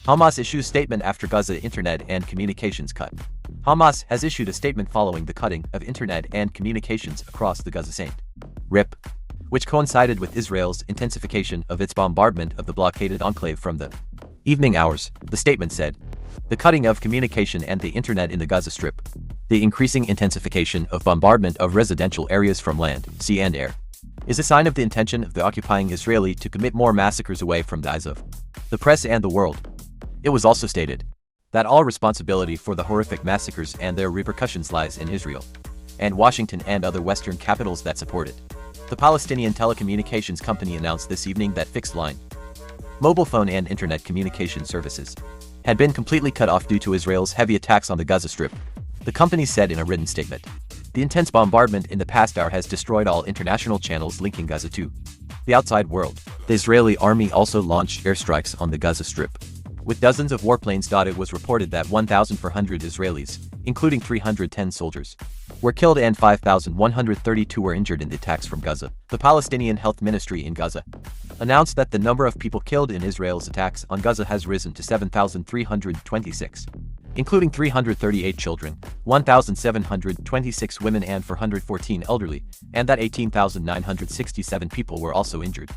Hamas issues statement after Gaza internet and communications cut. Hamas has issued a statement following the cutting of internet and communications across the Gaza Strip, which coincided with Israel's intensification of its bombardment of the blockaded enclave from the evening hours. The statement said, "The cutting of communication and the internet in the Gaza Strip, the increasing intensification of bombardment of residential areas from land, sea and air, is a sign of the intention of the occupying Israeli to commit more massacres away from the eyes of the press and the world." It was also stated that all responsibility for the horrific massacres and their repercussions lies in Israel and Washington and other Western capitals that support it. The Palestinian telecommunications company announced this evening that fixed line, mobile phone and internet communication services had been completely cut off due to Israel's heavy attacks on the Gaza Strip. The company said in a written statement, "The intense bombardment in the past hour has destroyed all international channels linking Gaza to the outside world." The Israeli army also launched airstrikes on the Gaza Strip with dozens of warplanes. It was reported that 1,400 Israelis, including 310 soldiers, were killed and 5,132 were injured in the attacks from Gaza. The Palestinian Health Ministry in Gaza announced that the number of people killed in Israel's attacks on Gaza has risen to 7,326, including 338 children, 1,726 women and 414 elderly, and that 18,967 people were also injured.